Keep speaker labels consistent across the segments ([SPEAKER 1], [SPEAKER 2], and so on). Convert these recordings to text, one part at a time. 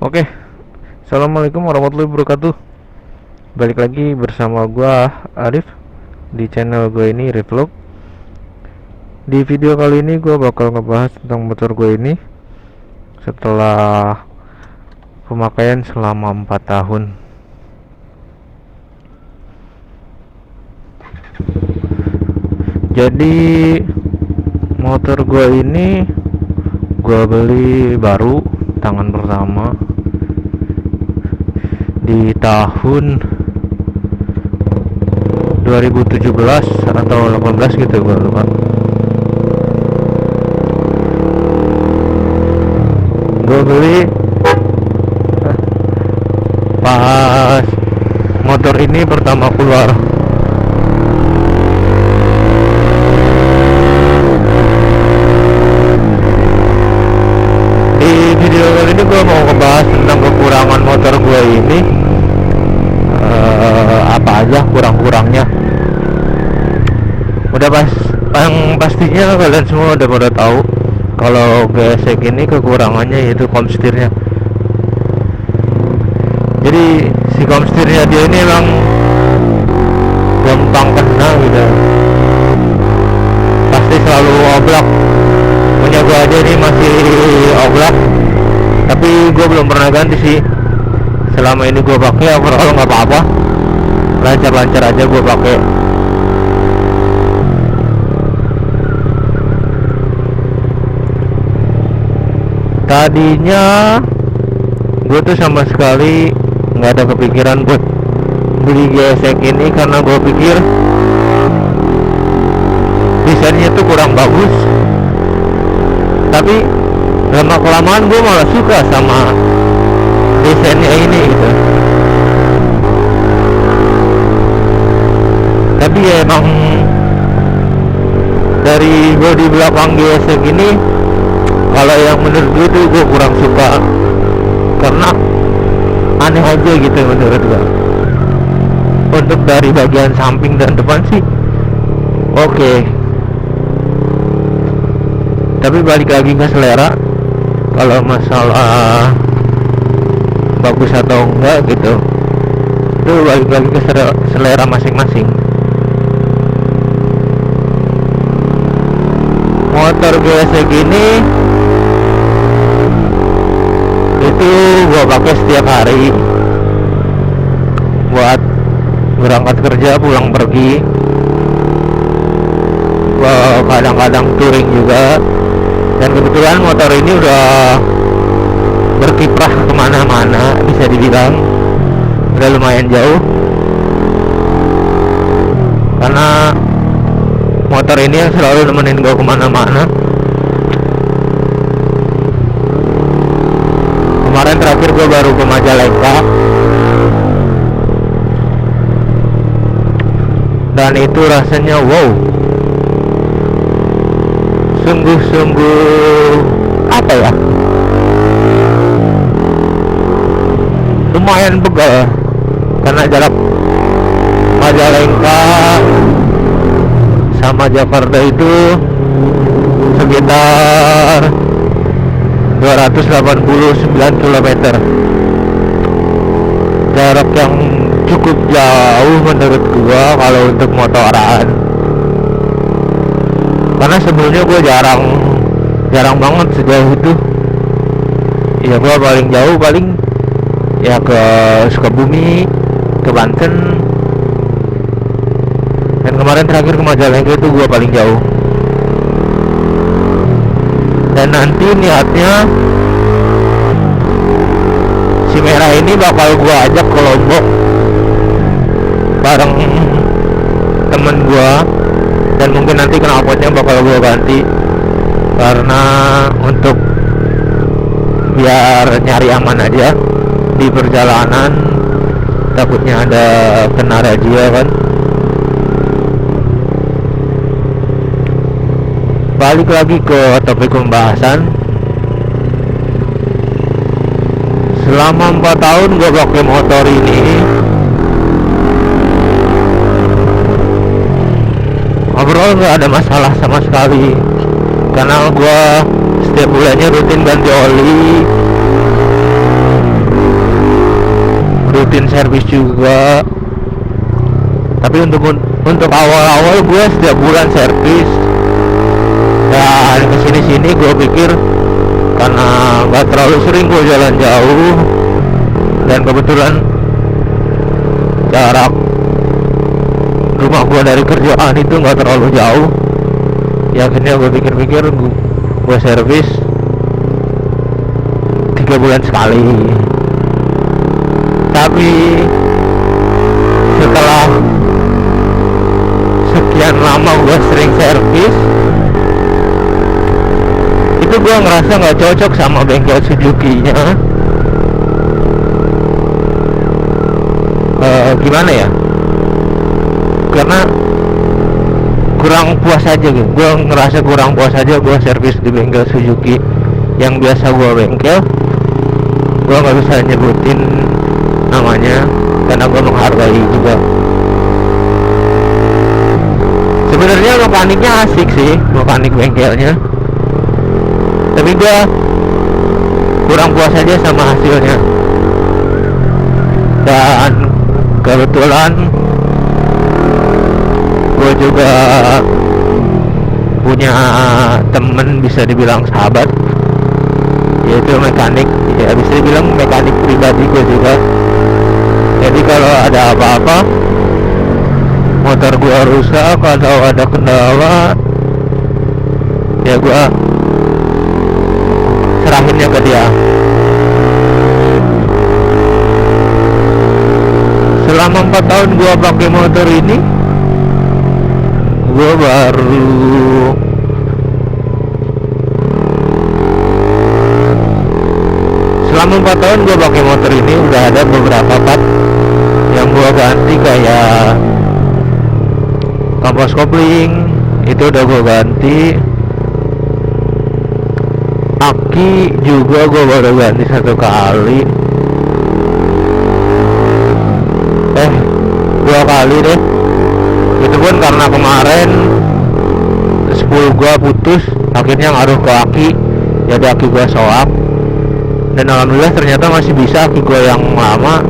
[SPEAKER 1] Oke, assalamualaikum warahmatullahi wabarakatuh. Balik lagi bersama gua Arif di channel gue ini Revlog. Di video kali ini gua bakal ngebahas tentang motor gue ini setelah pemakaian selama 4 tahun. Jadi motor gue ini gua beli baru tangan pertama di tahun 2017 atau 18 gitu, gue lupa. Gue beli pas motor ini pertama keluar. Di video kali ini gue mau ngebahas tentang kekurangan motor gue ini, apa aja kurang-kurangnya. Udah yang pastinya kalian semua udah pada tahu kalau GSX ini kekurangannya yaitu komstirnya. Jadi si komstirnya dia ini emang gampang kena gitu, pasti selalu oblak. Punya gua aja ini masih oblak, tapi gua belum pernah ganti sih. Selama ini gua pakai overall nggak apa-apa, lancar-lancar aja gua pakai. Tadinya gue tuh sama sekali nggak ada kepikiran buat beli GSX ini karena gue pikir desainnya tuh kurang bagus. Tapi lama kelamaan gue malah suka sama desainnya ini gitu. Tapi ya emang dari bodi belakang GSX ini, kalau yang menurut gue tuh gue kurang suka karena aneh aja gitu menurut gue. Untuk dari bagian samping dan depan sih oke, tapi balik lagi ke selera. Kalau masalah bagus atau enggak gitu, itu balik lagi ke selera masing-masing. Motor GSX ini itu gua pakai setiap hari buat berangkat kerja, pulang pergi. Gua kadang-kadang touring juga, dan kebetulan motor ini udah berkiprah kemana-mana, bisa dibilang udah lumayan jauh. Karena motor ini yang selalu nemenin gua kemana-mana. Kemarin terakhir gue baru ke Majalengka, dan itu rasanya wow, sungguh-sungguh apa ya, lumayan pegal. Karena jarak Majalengka sama Jakarta itu sekitar 289 km. Jarak yang cukup jauh menurut gua kalau untuk motoran. Karena sebelumnya gua jarang banget sejauh itu. Ya gua paling jauh paling ya ke Sukabumi, ke Banten. Dan kemarin terakhir ke Majalengka itu gua paling jauh. Dan nanti niatnya si merah ini bakal gua ajak ke Lombok bareng temen gua, dan mungkin nanti knalpotnya bakal gua ganti karena untuk biar nyari aman aja di perjalanan, takutnya ada kena razia kan. Balik lagi ke topik pembahasan. Selama 4 tahun gue pakai motor ini, overall nggak ada masalah sama sekali. Karena gue setiap bulannya rutin ganti oli, servis juga. Tapi untuk awal-awal gue setiap bulan servis. Dan kesini-sini gue pikir karena gak terlalu sering gue jalan jauh, dan kebetulan jarak rumah gue dari kerjaan itu gak terlalu jauh, ya akhirnya gue pikir-pikir gue servis 3 bulan sekali. Tapi setelah sekian lama gue sering servis, itu gue ngerasa nggak cocok sama bengkel Suzuki-nya. Gimana ya, karena kurang puas aja gitu. Gue ngerasa kurang puas aja gue servis di bengkel Suzuki yang biasa gue bengkel. Gue nggak bisa nyebutin namanya karena gue menghargai juga. Sebenarnya mekaniknya asik sih, mekanik bengkelnya, tapi gue kurang puas aja sama hasilnya. Dan kebetulan gue juga punya temen bisa dibilang sahabat, yaitu mekanik, ya bisa dibilang mekanik pribadi gue juga. Jadi kalau ada apa-apa, motor gue rusak atau ada kendala, ya gue serahinnya ke dia. Selama 4 tahun gue pakai motor ini, gue baru selama 4 tahun gue pakai motor ini udah ada beberapa part yang gue ganti, kayak kampas kopling itu udah gue ganti, aki juga gue baru ganti 1 kali, 2 kali deh. Itu pun karena kemarin spool gue putus, akhirnya ngaruh ke aki, jadi aki gue soak. Dan alhamdulillah ternyata masih bisa aki gue yang lama,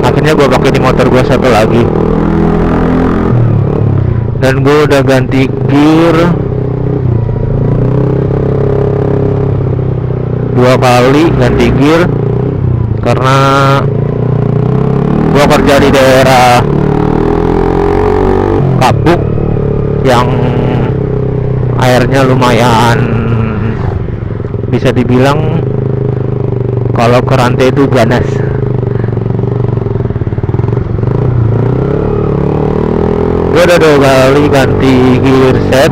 [SPEAKER 1] akhirnya gue pakai di motor gue 1 lagi. Dan gue udah ganti gear 2 kali, ganti gear karena gue kerja di daerah Kapuk yang airnya lumayan, bisa dibilang kalau ke rantai itu ganas. Gue udah 2 kali ganti gear set.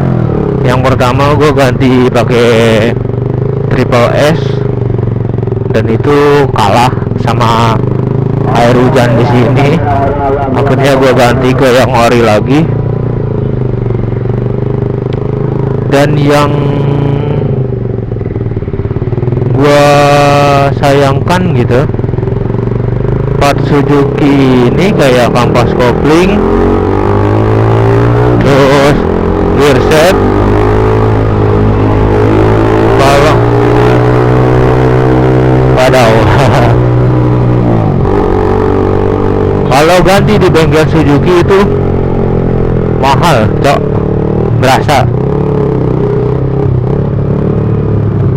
[SPEAKER 1] Yang pertama gue ganti pakai Triple S, dan itu kalah sama air hujan di sini. Akhirnya gue ganti ke yang ori lagi. Dan yang gue sayangkan gitu, part Suzuki ini kayak kampas kopling, terus gear set, balok, waduh. Kalau ganti di bengkel Suzuki itu mahal, cok, berasa.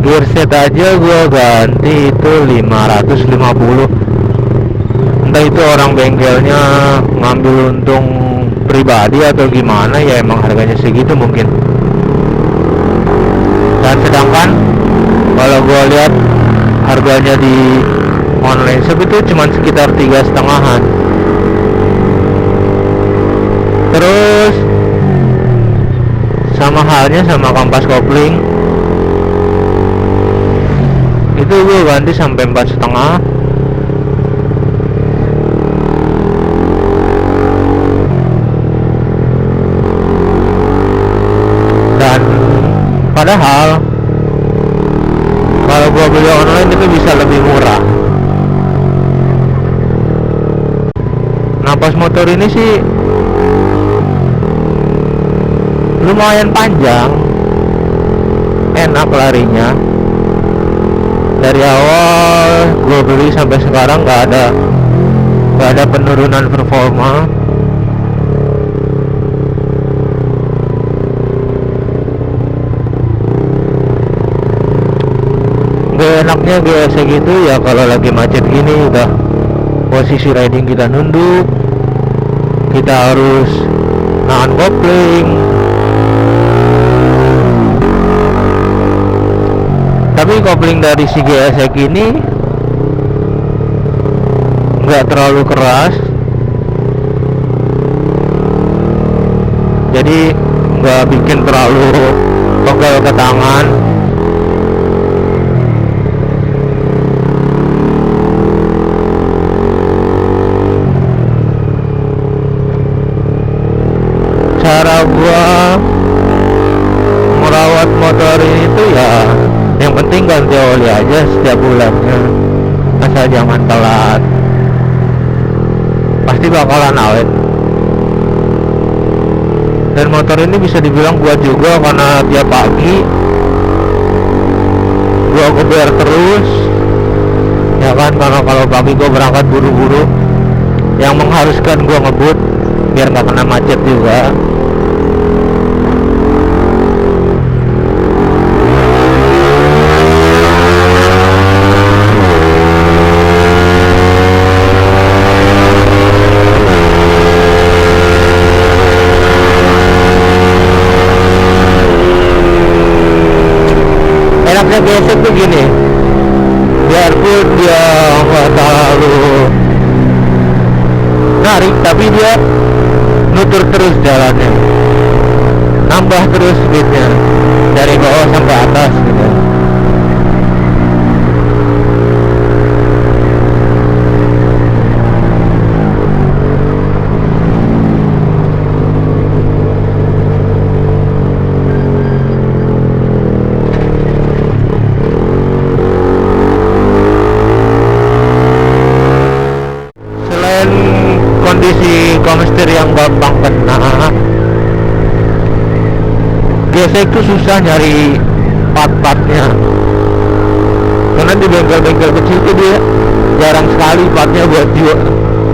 [SPEAKER 1] Gear set aja gue ganti itu 550. Entah itu orang bengkelnya ngambil untung pribadi atau gimana, ya emang harganya segitu mungkin. Dan sedangkan kalau gue lihat harganya di online shop itu cuma sekitar 3,5-an. Terus sama halnya sama kampas kopling, itu gue ganti sampai 4,5. Dan padahal kalau gue beli online itu bisa lebih murah. Napas motor ini sih lumayan panjang, enak larinya. Dari awal gue beli sampai sekarang nggak ada nggak ada penurunan performa. Gak enaknya GSX gitu ya kalau lagi macet gini, udah posisi riding kita nunduk, kita harus nahan kopling. Tapi kopling dari si GSX ini nggak terlalu keras, jadi nggak bikin terlalu pegel ke tangan. Cara gua merawat motor ini tuh ya, yang penting ganti oli aja setiap bulannya, asal jangan telat, pasti bakalan awet. Dan motor ini bisa dibilang kuat juga karena tiap pagi gua geber terus ya kan, karena kalau pagi gua berangkat buru-buru yang mengharuskan gua ngebut biar nggak kena macet juga. Enaknya gesek tuh gini, biarpun dia nggak terlalu narik, tapi dia nutur terus jalannya, nambah terus speednya dari bawah sampai atas gitu. Selain kondisi komestir yang gampang kena, biasa itu susah nyari part-partnya, karena di bengkel-bengkel kecil itu dia jarang sekali partnya buat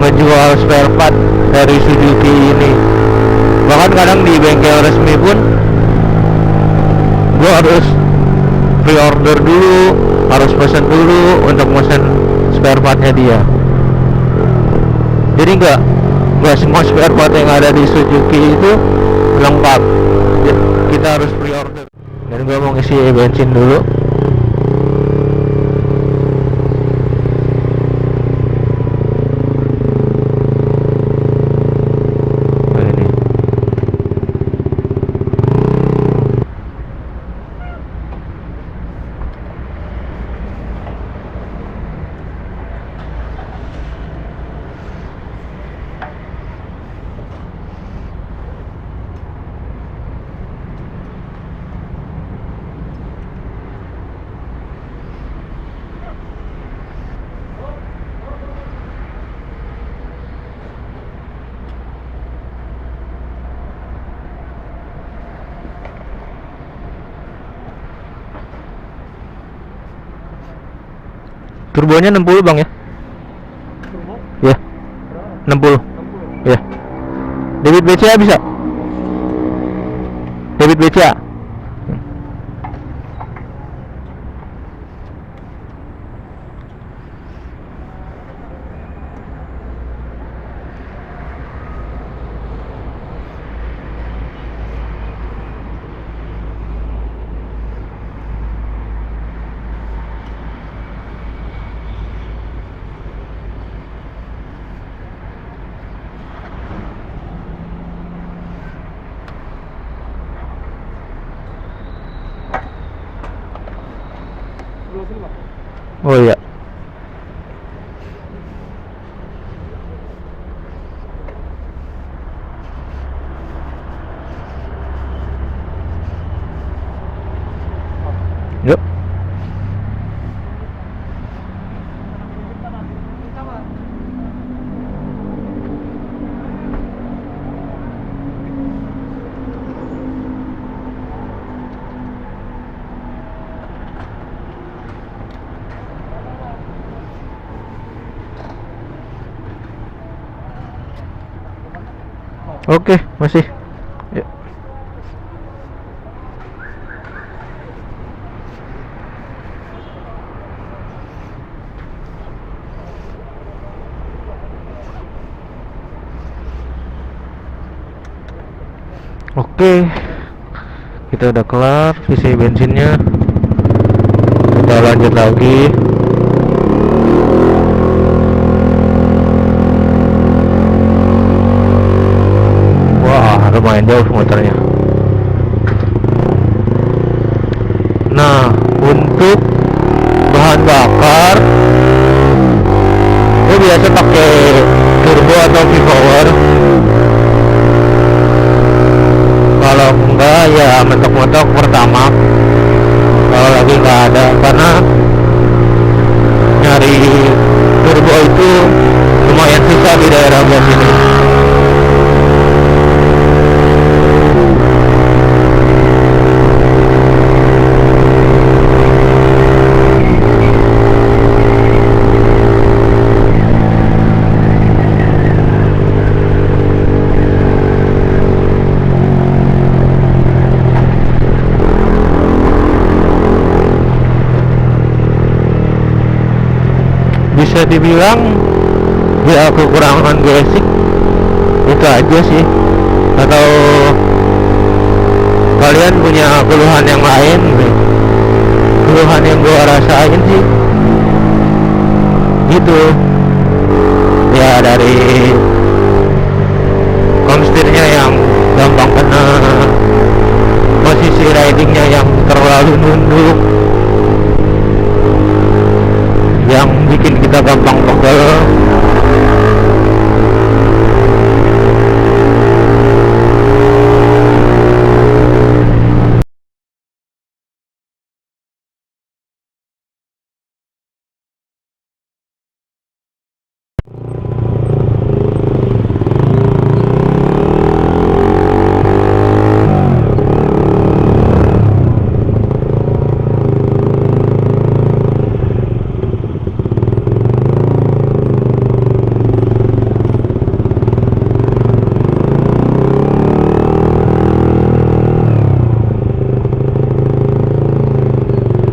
[SPEAKER 1] ngejual spare part dari Suzuki ini. Bahkan kadang di bengkel resmi pun gua harus pre-order dulu, harus pesan dulu untuk pesan spare partnya dia. Jadi nggak semua spare part yang ada di Suzuki itu lengkap, kita harus pre-order. Dan gue mau ngisi bensin dulu. Nah, ini. Turbonya 60 bang ya?
[SPEAKER 2] Turbo?
[SPEAKER 1] Ya, 60.
[SPEAKER 2] 60.
[SPEAKER 1] Ya. Debit BCA bisa? Debit BCA? Oh iya. Yuk. Oke, masih. Yuk. Oke, kita udah kelar isi bensinnya. Kita lanjut lagi. Wah, lumayan jauh motornya. Nah, untuk bahan bakar, gue biasa pakai turbo atau V-Power. Kalau enggak ya mentok-mentok pertama. Kalau lagi nggak ada, karena nyari turbo itu lumayan susah di daerah gua sini. Bisa dibilang ya kekurangan basic itu aja sih. Atau kalian punya keluhan yang lain gitu? Keluhan yang gua rasain sih gitu ya, dari komstirnya yang gampang kena, posisi ridingnya yang terlalu nunduk, yang bikin kita gampang pegel,